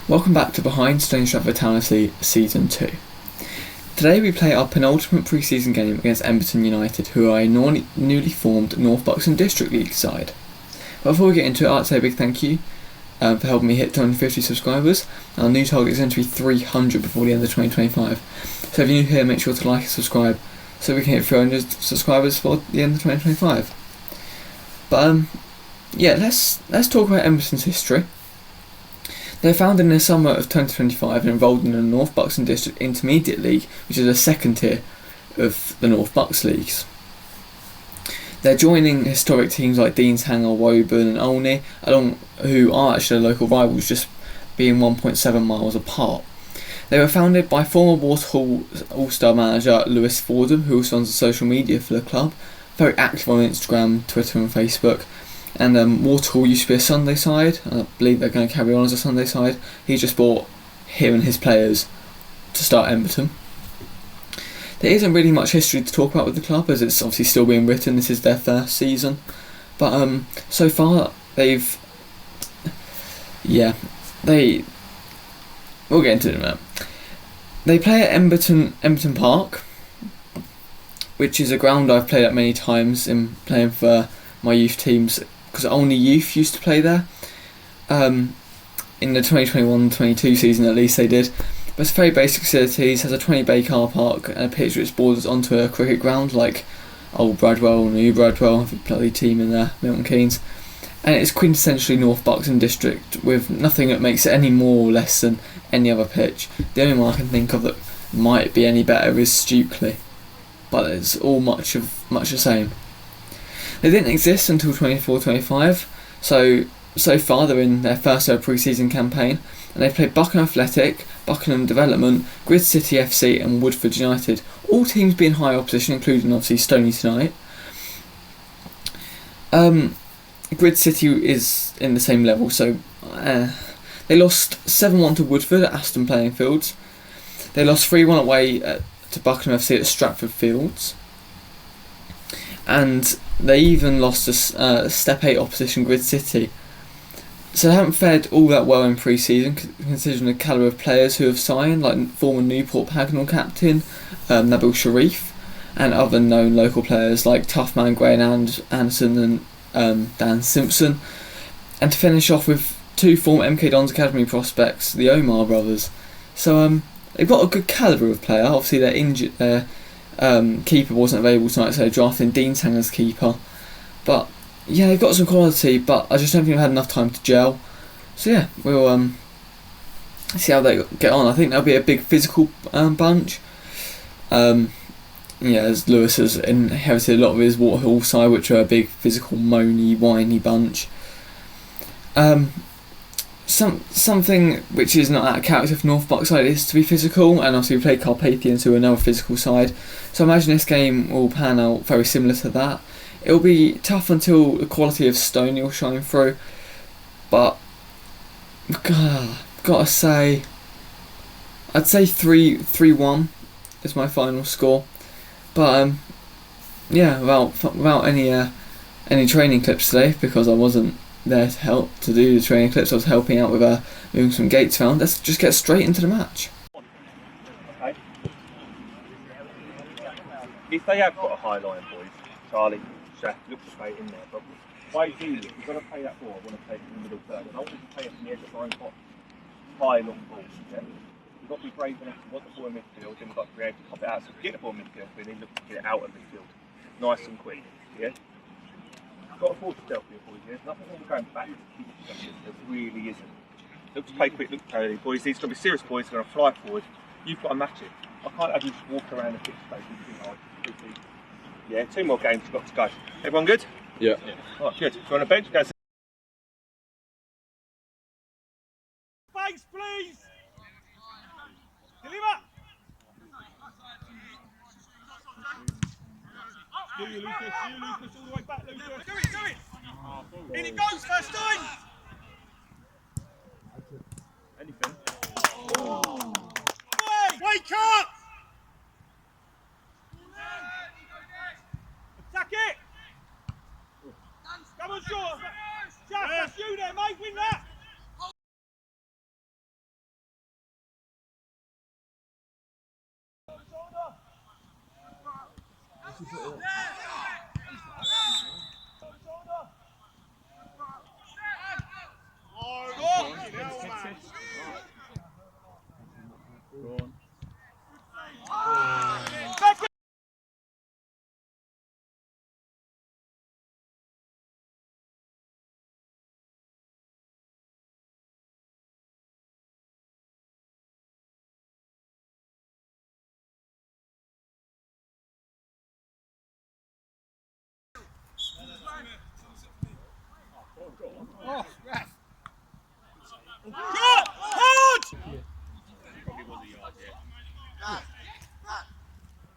Welcome back to Behind Stony Stratford Townley Season 2. Today we play our penultimate pre-season game against Emberton United, who are a newly formed North Buxton District League side. But before we get into it, I'd like to say a big thank you for helping me hit 250 subscribers. Our new target is going to be 300 before the end of 2025. So if you're new here, make sure to like and subscribe so we can hit 300 subscribers for the end of 2025. But yeah, let's talk about Emberton's history. They were founded in the summer of 2025 and enrolled in the North Buxton District Intermediate League, which is the second tier of the North Bucks leagues. They're joining historic teams like Deanshanger, Woburn and Olney, who are actually local rivals, just being 1.7 miles apart. They were founded by former Waterhall All-Star manager Lewis Fordham, who also runs the social media for the club, very active on Instagram, Twitter and Facebook. And Waterhall used to be a Sunday side, and I believe they're going to carry on as a Sunday side. He just bought him and his players to start Emberton. There isn't really much history to talk about with the club, as it's obviously still being written. This is their first season. But so far, we'll get into it in a minute. They play at Emberton Park, which is a ground I've played at many times in playing for my youth teams, because only youth used to play there. In the 2021-22 season at least they did. But it's very basic facilities, has a 20-bay car park and a pitch which borders onto a cricket ground like Old Bradwell, New Bradwell, the bloody team in there, Milton Keynes. And it's quintessentially North Buxton District, with nothing that makes it any more or less than any other pitch. The only one I can think of that might be any better is Stokely, but it's all much the same. They didn't exist until 24-25, so far they're in their first ever pre-season campaign, and they've played Buckingham Athletic, Buckingham Development, Grid City FC and Woodford United, all teams being high opposition, including obviously Stony tonight. Grid City is in the same level, so they lost 7-1 to Woodford at Aston Playing Fields. They lost 3-1 away to Buckingham FC at Stratford Fields. And they even lost to Step 8 opposition Grid City. So they haven't fared all that well in pre-season, considering the calibre of players who have signed, like former Newport Pagnell captain Nabil Sharif, and other known local players like Toughman Graham Anderson and Dan Simpson. And to finish off with two former MK Dons Academy prospects, the Omar brothers. So they've got a good calibre of player. Obviously they're injured. Their keeper wasn't available tonight, so they're drafting Deanshanger's keeper. But yeah, they've got some quality, but I just don't think they've had enough time to gel. So yeah, we'll see how they get on. I think they'll be a big physical bunch. As Lewis has inherited a lot of his Waterhall side, which are a big physical, moany, whiny bunch. Something which is not out of character for North Bucks side is to be physical, and obviously we play Carpathians, who are another physical side. So I imagine this game will pan out very similar to that. It will be tough until the quality of Stony will shine through, but gotta say, I'd say 3-1 is my final score. But without any training clips today, because I wasn't there to help to do the training clips. I was helping out with moving some gates around. Let's just get straight into the match. Okay. If they have got a high line, boys, Charlie, Chef, look straight in there. But why do you've got to play that ball? I want to play it in the middle third. I want to play it from the edge of our own box. High long ball. Yeah? You've got to be brave enough to want the ball in midfield, then we've got to be able to pop it out. So get the ball in midfield, but then look to get it out of midfield. Nice and quick. Yeah? Got to force yourself here, boys. There's nothing wrong with going back to keep yourself. There really isn't. Look to play quick, look to play, boys. These are going to be serious boys. They're going to fly forward. You've got to match it. I can't have you just walk around the pitch space and too hard. Yeah, 2 more games got to go. Everyone good? Yeah. Right, good. If you're on a bench, go. Thanks, please. Deliver. Do you, Lucas, all the way back, Lucas. Do it! In it goes, first time! Anything? Oh. Wake up! Attack it! Come on, Shaw! Jack, that's you there, mate, win that!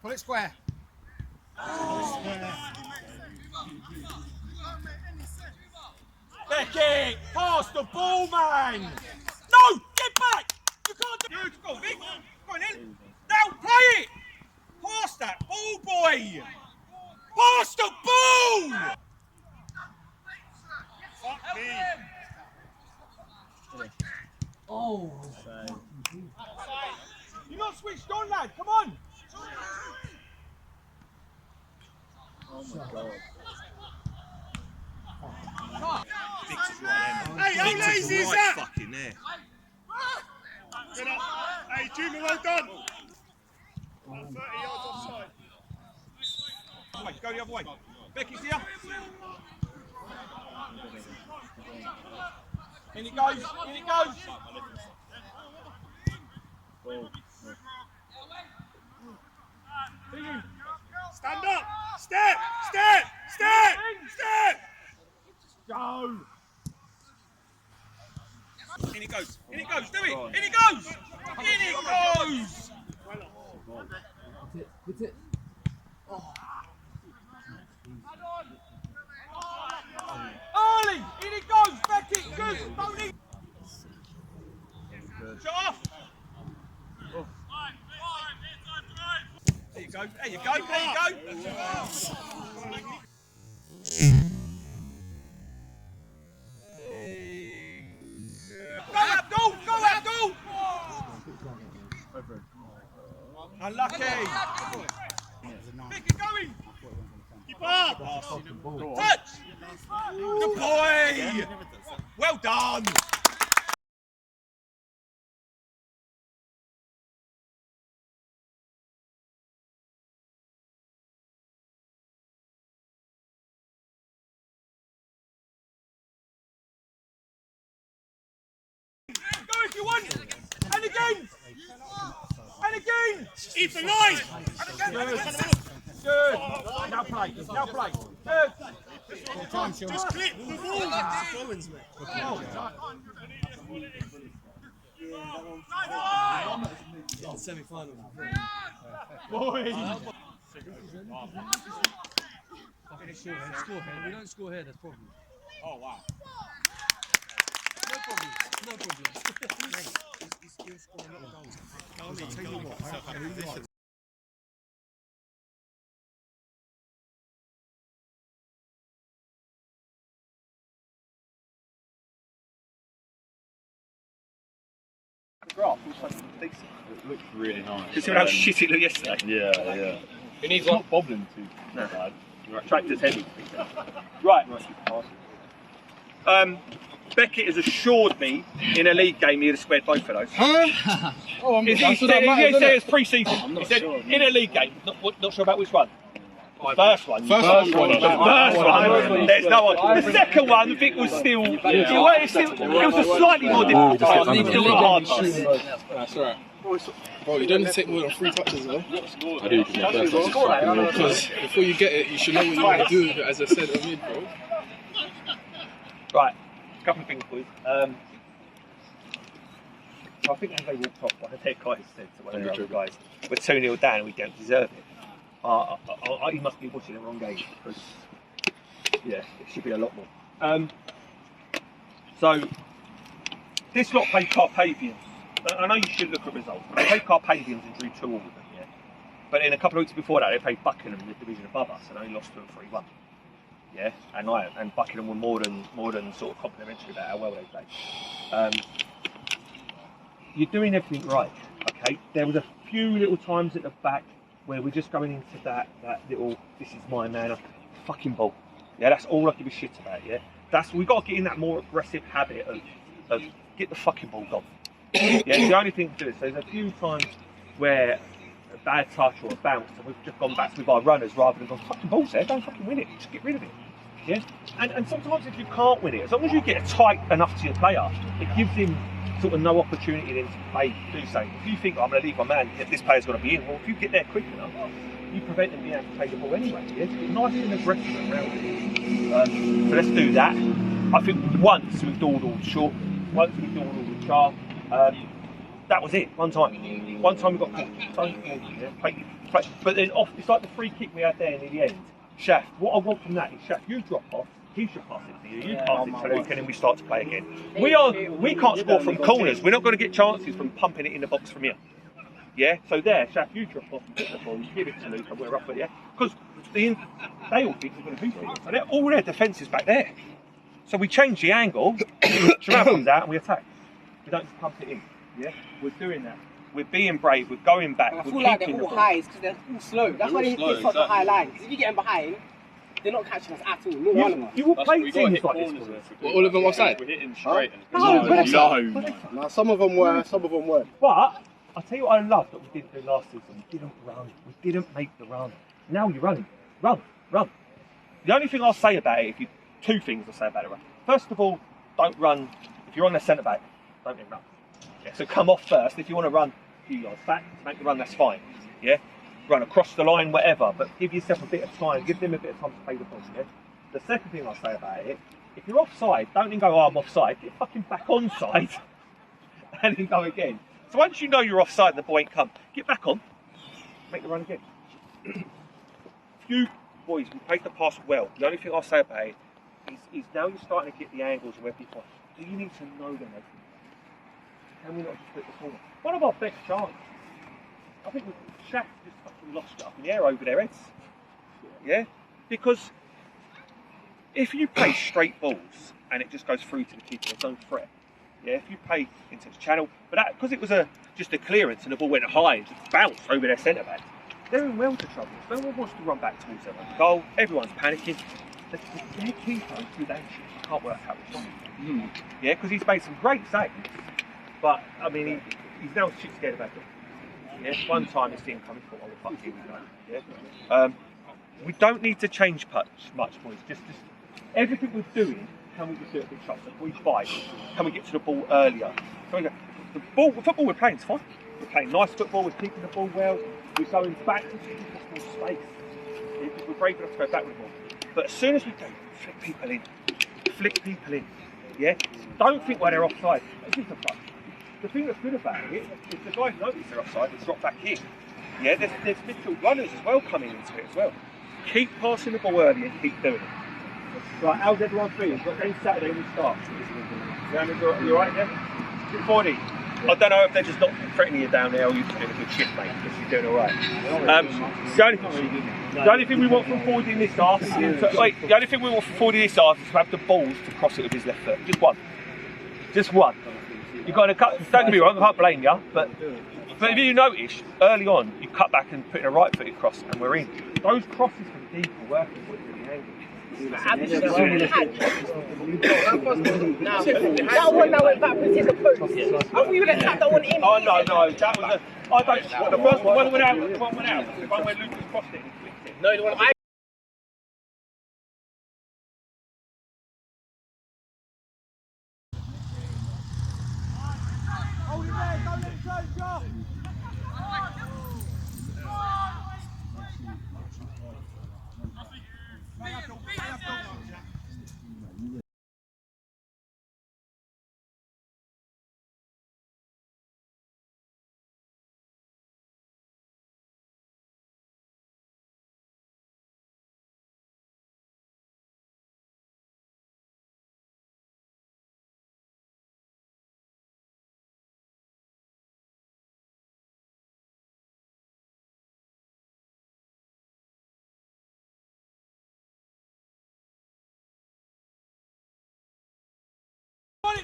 Pull it square. Becky, pass the ball, man! No, get back! You can't do it. Go, Vic. Go on in. Now play it. Pass that ball, boy. Pass the ball. Fuck me. Oh. You're not switched on, lad. Come on. Oh my God. Bix is right there. Hey, how lazy is that? Fucking there. Hey, Junior, well done. 30 yards offside. Wait, go the other way. Becky's here. In it goes. In it goes. Stand up. Step. Step. Step. Step. Go. In it goes. In it goes. Do it. In it goes. In it goes. Hit it. Early. In it goes. Becky. Good. Don't need. Shut off. There you go. There you go. There you go. Go Abdul! Go Abdul! Unlucky. Vic, you're going. Keep up. Touch. Good boy. Well done. Go if you want. And again. And again. Keep the line. And again. Good. Now play. Now play. Good. Just clip the ball. Semi-final. Boy. Score here. We don't score here. There's problem. Oh wow. No problem. No problem. He's still scoring a lot of goals. I'll tell you what. The graph looks like decent. It looks really nice. Considering how shit it looked yesterday. Yeah, yeah. It needs It's one. not bobbling too No. bad. Tractor's heavy. Right. Beckett has assured me in a league game he'd have squared both of those. Huh? Oh, He said it's pre-season. I'm not He said sure. in a league game. Not sure about which one. The first one. First one. The first one. There's no one. The second one, Vic was still. It was a slightly more difficult time. It was still a hard pass. That's alright. Bro, you don't need to take more than 3 touches, though. I do. Because before you get it, you should know what you want to do with it as a centre mid, bro. Right, a couple of things, boys. I think as they walked off, one of their guys said to one of the other guys, we're 2-0 down and we don't deserve it. He must be watching the wrong game because, yeah, it should be a lot more. So, this lot played Carpathians. I know you should look at results, but they played Carpathians and drew 2 all of them, yeah? But in a couple of weeks before that, they played Buckingham in the division above us and only lost to them 3-1. Yeah, and Buckingham were more than sort of complimentary about how well they played. You're doing everything right, okay? There was a few little times at the back where we're just going into that little, this is my man, fucking ball. Yeah, that's all I give a shit about, yeah? We've got to get in that more aggressive habit of get the fucking ball gone. Yeah, it's the only thing to do. So there's a few times where a bad touch or a bounce, and we've just gone back with our runners rather than gone, fucking ball's there, don't fucking win it, just get rid of it. Yeah? And sometimes if you can't win it, as long as you get tight enough to your player, it gives him sort of no opportunity then to play, do something. If you think, I'm going to leave my man, if this player's got to be in, well, if you get there quick enough, you prevent them being able to play the ball anyway. Yeah? It's nice and aggressive around it. So let's do that. I think once we've dawdled short, once we've dawdled sharp, that was it, one time. One time we got caught. Yeah? Play. But then off, it's like the free kick we had there in the end. Shaf, what I want from that is, Shaf, you drop off, he should pass it to you, you pass it to Luke, and then we start to play again. We can't score from corners, we're not going to get chances from pumping it in the box from here. Yeah, so there, Shaf, you drop off, and put the ball, you give it to Luke, and we're up with it, yeah? Because they all think we're going to do it, and all their defence is back there. So we change the angle, Sharaf comes out, and we attack. We don't just pump it in, yeah? We're doing that. We're being brave, we're going back, I we're feel like keeping they're the all ball. highs because they're all slow. That's why they hit such a high line. If you get them behind, they're not catching us at all. Not one of them. You will play teams like this. Well, all of them offside? We're hitting straight. No, some of them were, some of them weren't. But I'll tell you what I love that we didn't do last season. We didn't run. We didn't make the run. Now you're running. Run. The only thing I'll say about it, two things I'll say about it. First of all, don't run. If you're on the centre back, don't run. Yeah, so come off first. If you want to run a few yards back to make the run, that's fine. Yeah, run across the line, whatever. But give yourself a bit of time. Give them a bit of time to play the ball. Yeah. The second thing I'll say about it, if you're offside, don't then go, oh, I'm offside. Get fucking back onside, and then go again. So once you know you're offside and the ball ain't come, get back on, make the run again. You boys, we played the pass well. The only thing I'll say about it is now you're starting to get the angles where people are. Do you need to know them? Can we not just put the corner? One of our best chances. I think Shaq just fucking lost it up in the air over their heads. Yeah? Because if you play straight balls and it just goes through to the keeper, there's no threat. Yeah, if you play into the channel, but that because it was just a clearance and the ball went high and just bounced over their centre back, they're in well to trouble. No one wants to run back towards their own goal. Everyone's panicking. Their keeper is good anxious. Can't work out what's wrong. Yeah, because he's made some great saves, but I mean he's now shit scared about it. Yeah, one time he's seen coming for, oh fuck, here we go. Yeah, we don't need to change much, boys. Just everything we're doing. Can we just do a big shot? If we fight, can we get to the ball earlier? The football we're playing is fine. We're playing nice football, we're keeping the ball well, we're going back to more space. Yeah, because we're brave enough to go back with the ball. But as soon as we go, flick people in. Yeah? Don't think they're offside. The thing that's good about it is the guys notice they're offside and drop back in. Yeah, there's midfield runners as well coming into it as well. Keep passing the ball early and keep doing it. Right, how's everyone feeling? We've got any Saturday when we start. You alright, yeah? 40. I don't know if they're just not threatening you down there or you're doing a good shift, mate, because you're doing alright. The only thing we want from Ford in this half is the only thing we want from Ford in this half is to have the balls to cross it with his left foot. Just one. You've got to cut, don't get me wrong, I can't blame you, but if you notice, early on, you cut back and put in a right footed cross and we're in. Those crosses from deep are working for you in the angle. That one that went backwards in the post. I thought you would have tapped that one in. Oh no, that was the first one went out, the one where Lucas crossed it and flicked it. No, the one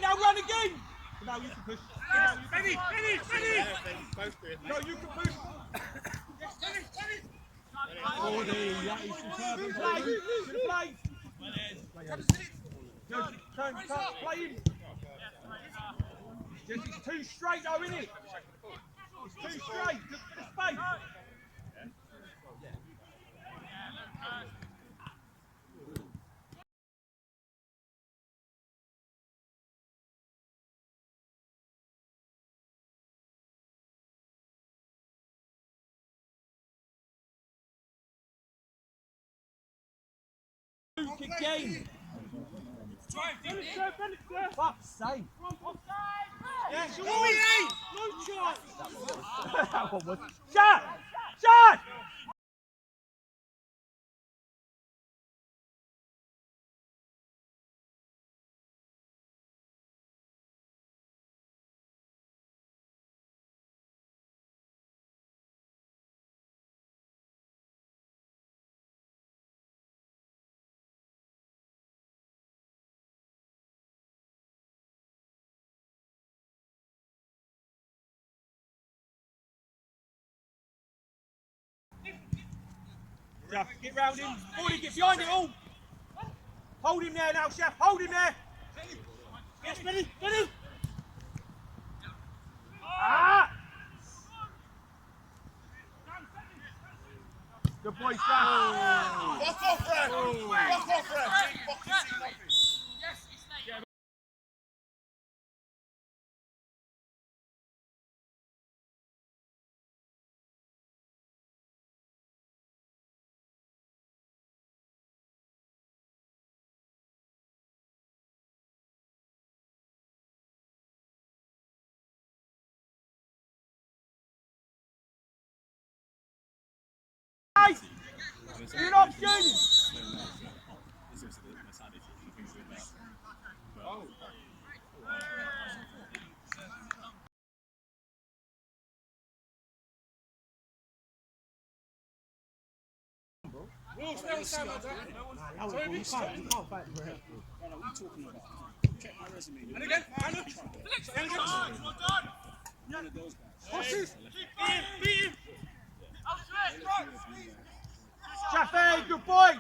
Now run again! Now you can push. Ready! No, you can push. Yes, It's too straight though, isn't it? It's too straight. Look at the space. Again. Fuck's sake. Yes, no chance. That one was. Shot! Shot! Chef, get round him. Morley, get behind it all. Hold him there now, Chef. Hold him there. Yes, ready, ready. Ah! Good boy, Chef. Walk off, Red! Walk off, Red! Fucking see nothing. You're an option! Wolves, never stand like that. You can't fight for it. What are we talking about? Check my resume. And again, and again. One of those guys. What's this? Beat him! Chaffee, good boy!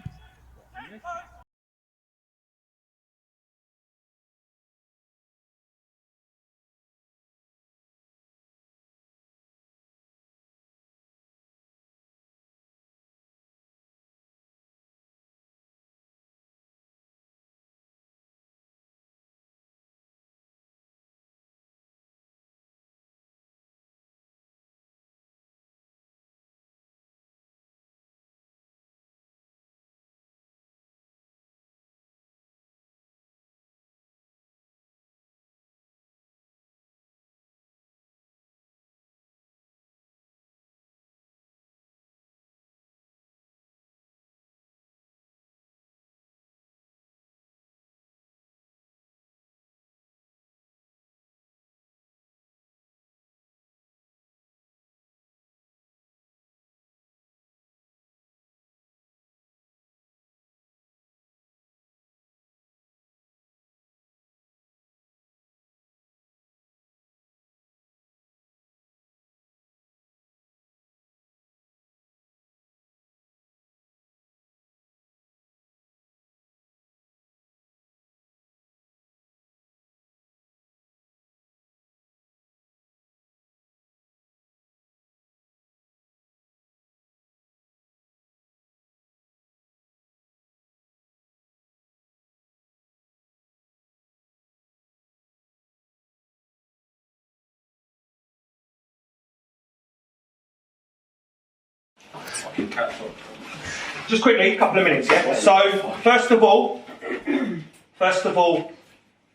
Just quickly, a couple of minutes, yeah? So, first of all,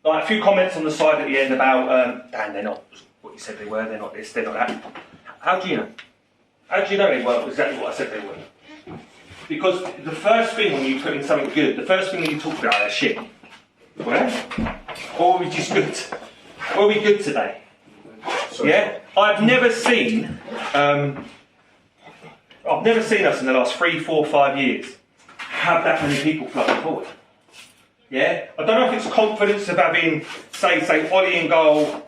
like a few comments on the side at the end about, Dan, they're not what you said they were, they're not this, they're not that. How do you know? How do you know they weren't exactly what I said they were? Because the first thing when you put in something good, the first thing when you talk about is shit. Well, or are we just good? Or are we good today? Yeah? I've never seen us in the last 3, 4, 5 years have that many people flooding forward. Yeah? I don't know if it's confidence of having, say Ollie in goal,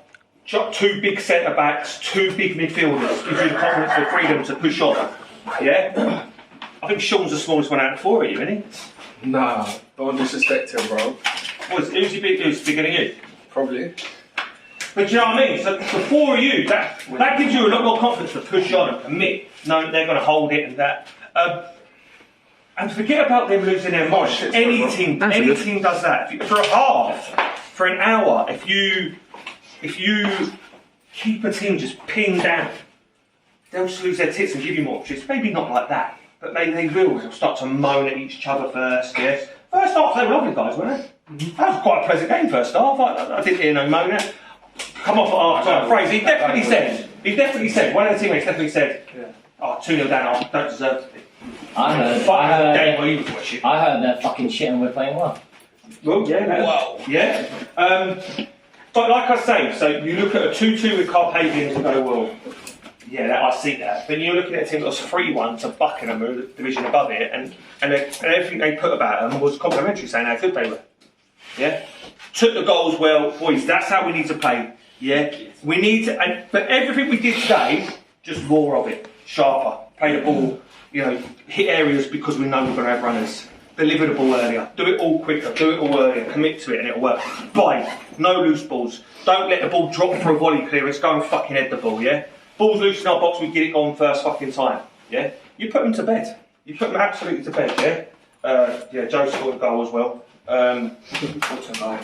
2 big centre backs, 2 big midfielders, gives you the confidence and freedom to push on. Yeah? I think Sean's the smallest one out of the four of you, isn't he? Nah, don't disrespect him, bro. Who's bigger than you? Probably. But do you know what I mean? So the four of you, that gives you a lot more confidence to push on and commit. No, they're going to hold it and that. And forget about them losing their mind. Any team does that. For a half, for an hour, if you keep a team just pinned down, they'll just lose their tits and give you more options. Maybe not like that, but they will. They'll start to moan at each other first, yes. First half, they were lovely guys, weren't they? That was quite a pleasant game first half. I didn't hear no moaning. Come off at half time. Fraser, he definitely said, one of the teammates definitely said, 2-0 down, I don't deserve it. I heard they're fucking shit and we're playing well. Well, yeah. But like I say, so you look at a 2-2 with Carpathians and go, well, yeah, I see that. But you're looking at a team that was 3-1 to Buckingham, who were the division above it, and everything they put about them was complimentary, saying how good they were. Yeah? Took the goals well. Boys, that's how we need to play. Yeah? We need to, but everything we did today, just more of it. Sharper. Play the ball, hit areas because we know we're going to have runners. Deliver the ball earlier. Do it all quicker. Do it all earlier. Commit to it and it'll work. Bite. No loose balls. Don't let the ball drop for a volley clearance. Go and fucking head the ball, yeah? Ball's loose in our box, we get it on first fucking time, yeah? You put them to bed. You put them absolutely to bed, yeah? Joe scored a goal as well. What's a goal?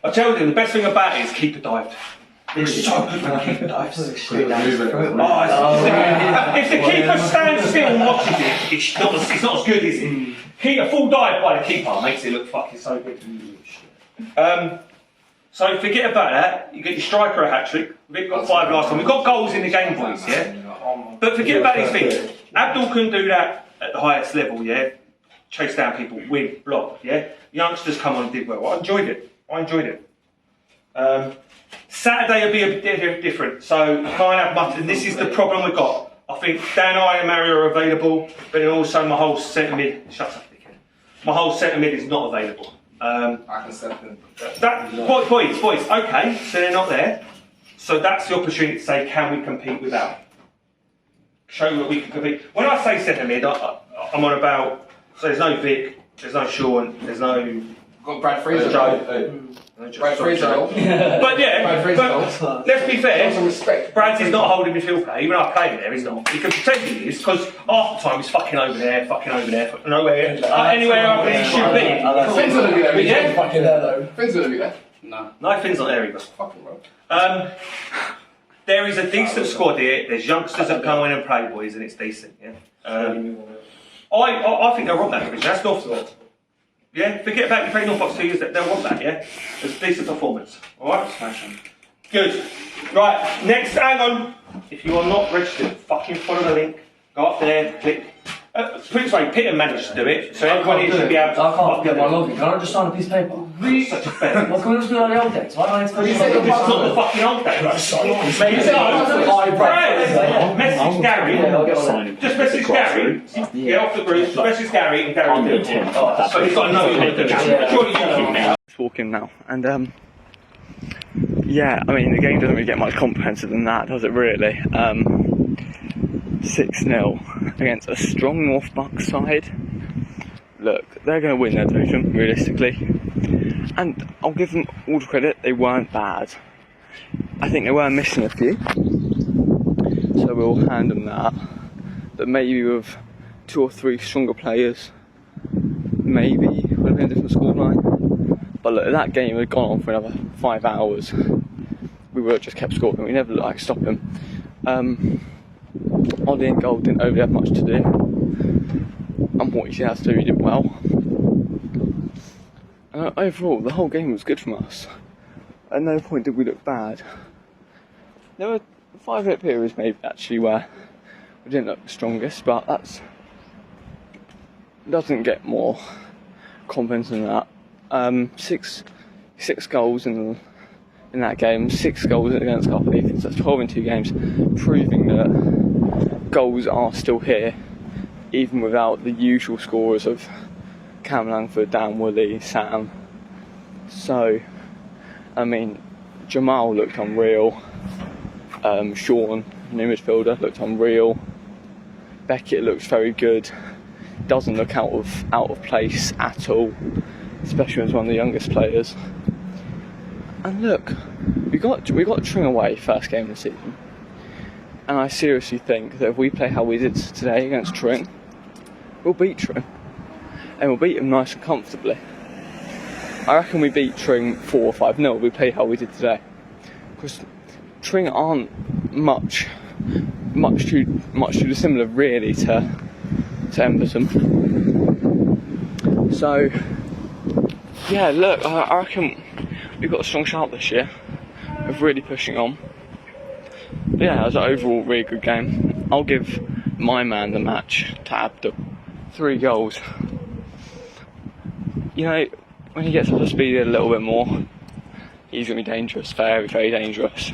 I tell you, the best thing about it is keeper dived. It's so good when the keeper dives. If the keeper stands still and watches it, it's not as good, is it? A full dive by the keeper makes it look fucking so good. So forget about that. You get your striker a hat-trick. We've got 5 last time. We've got goals in the game, boys, yeah? But forget about these things. Abdul can do that at the highest level, yeah? Chase down people, win, block, yeah? Youngsters come on and did well. I enjoyed it. Saturday will be a bit different, so you can't have much, and this is the problem we've got. I think Dan, I and Mario are available, but then also my whole centre mid, shut up, dickhead. My whole centre mid is not available. I can step in. Boys, okay, so they're not there. So that's the opportunity to say, can we compete without? Show you what we can compete. When I say centre mid, I'm on about, so there's no Vic, there's no Sean, there's no... Got Brad Fraser. Joe. Brad Fraser. But let's be fair, Brad's is not holding midfield play, even though I play there, he's not. He can pretend he is, because half the time he's fucking over there, nowhere, anywhere other than he should be. Finn's gonna be there, yeah? Fucking there though. Finn's gonna be there. No, Finn's not there either. Fucking bro. There is a decent squad here, there's youngsters that come in and play, boys, and it's decent, yeah? I think they'll want that division, that's North. Yeah, forget about you playing North Box 2 years, they'll want that, yeah? It's a decent performance, alright? Smash them. Good. Right, next, hang on. If you are not registered, fucking follow the link, go up there, click. Put it this way, Peter managed to do it, so everybody should be able to... I can't get my login, can I just sign a piece of paper? Really? Such a bear. What's going on with the old days? Why don't I have to This is not the fucking old days. Message Gary. Just message Gary. Get off the group, message Gary and Gary will do it. But he's got to know you're going to do it. Surely you can. Just walking now, and yeah, I mean the game doesn't really get much comprehensive than that, does it really? 6-0 against a strong North Bucks side. Look, they're going to win their division, realistically. And I'll give them all the credit, they weren't bad. I think they were missing a few. So we'll hand them that. But maybe with 2 or 3 stronger players, maybe it would have been a different scoreline. But look, that game had gone on for another 5 hours. We would have just kept scoring, we never like stop him. Ollie and Gold didn't overly have much to do, and what he has to do, he did well. Overall, the whole game was good from us. At no point did we look bad. There were 5-minute periods maybe actually where we didn't look the strongest, but that doesn't get more confidence than that. 6 goals in that game, 6 goals against Carpathians, that's 12 in 2 games, proving that goals are still here, even without the usual scorers of Cam Langford, Dan Woolley, Sam. So, I mean, Jamal looked unreal, Sean, new midfielder, looked unreal, Beckett looks very good. Doesn't look out of place at all, especially as one of the youngest players. And look, we got Tring away first game of the season, and I seriously think that if we play how we did today against Tring, we'll beat Tring, and we'll beat them nice and comfortably. I reckon we beat Tring 4 or 5-0. We play how we did today, because Tring aren't much too similar really to Emberton. So yeah, look, I reckon we've got a strong start this year of really pushing on. But yeah, it was an overall really good game. I'll give my man the match to Abdul. 3 goals. You know, when he gets up to speed a little bit more, he's going to be dangerous, very, very dangerous.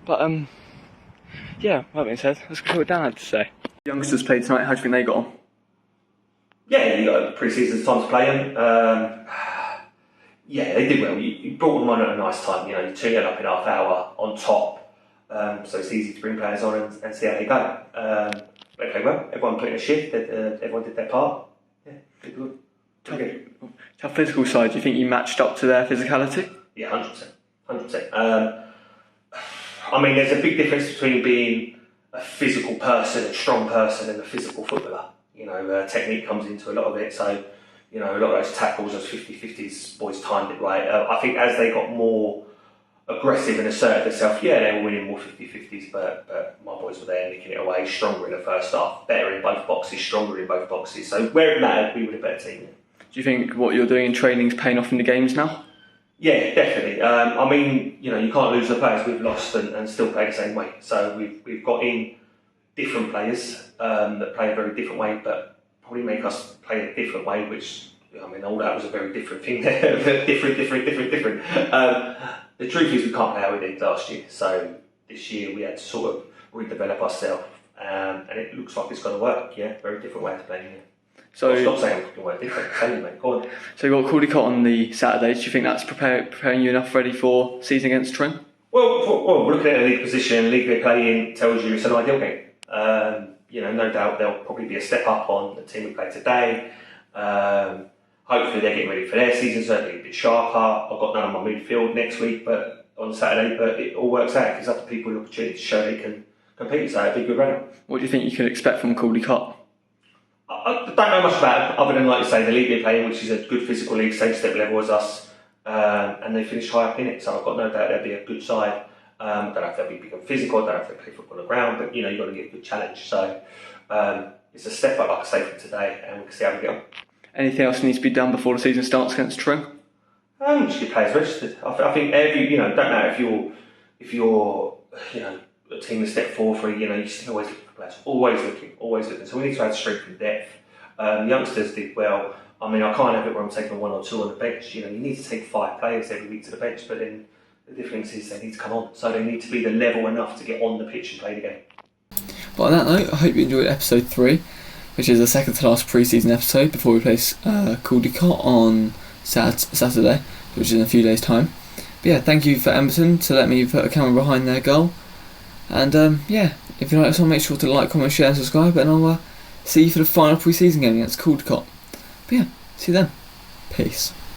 But yeah, that being said, let's go what Dan had to say. Youngsters played tonight, how do you think they got on? Yeah, you got pre-season time to play them. Yeah, they did well. You brought them on at a nice time. You know, you turned it up in half hour on top, so it's easy to bring players on and see how they go. They played well. Everyone put in a shift. Everyone did their part. Yeah, they good. How physical side, do you think you matched up to their physicality? Yeah, 100%. I mean, there's a big difference between being a physical person, a strong person, and a physical footballer. You know, technique comes into a lot of it. So, you know, a lot of those tackles, those 50-50s, boys timed it right. I think as they got more aggressive and assertive themselves, yeah, they were winning more 50-50s, but my boys were there nicking it away, stronger in the first half, better in both boxes, stronger in both boxes. So where it mattered, we were the better team. Do you think what you're doing in training is paying off in the games now? Yeah, definitely. I mean, you know, you can't lose the players we've lost and still play the same way. So we've got in different players that play a very different way, but probably make us play a different way, which, I mean, all that was a very different thing there. different. The truth is we can't play how we did last year. So this year we had to sort of redevelop ourselves, and it looks like it's going to work. Yeah, very different way to play. Yeah. So stop saying we can work different. Tell you, mate. Go on. So you got Caldicott on the Saturday. Do you think that's preparing you enough ready for season against Tring? Well, looking at the league position, the league they play in tells you it's an ideal game. You know, no doubt there'll probably be a step up on the team we played today. Hopefully they're getting ready for their season, so they'll be a bit sharper. I've got none on my midfield next week, but on Saturday, but it all works out. It gives other people an opportunity to show they can compete, so it'll be a good run. What do you think you can expect from Caldicott? I don't know much about it, other than, like you say, the league they're playing, which is a good physical league, same step level as us, and they finished high up in it, so I've got no doubt they'll be a good side. Don't know if they'll be big and physical, don't know if they play football on the ground, but you know, you've got to get a good challenge. So it's a step up, like I say, from today, and we can see how we get on. Anything else needs to be done before the season starts against Tring? Just get players registered. I think don't matter if you're a team that's step 4 for, you're still always looking for players, always looking. So we need to add strength and depth. Youngsters did well. I mean, I can't have it where I'm taking 1 or 2 on the bench. You need to take 5 players every week to the bench, but then the difference is they need to come on. So they need to be the level enough to get on the pitch and play the game. But on that note, I hope you enjoyed episode 3, which is the second to last pre-season episode before we play Caldicott on Saturday, which is in a few days' time. But yeah, thank you for Emberton to let me put a camera behind their goal. And yeah, if you like this one, make sure to like, comment, share and subscribe, and I'll see you for the final pre-season game against Caldicott. But yeah, see you then. Peace.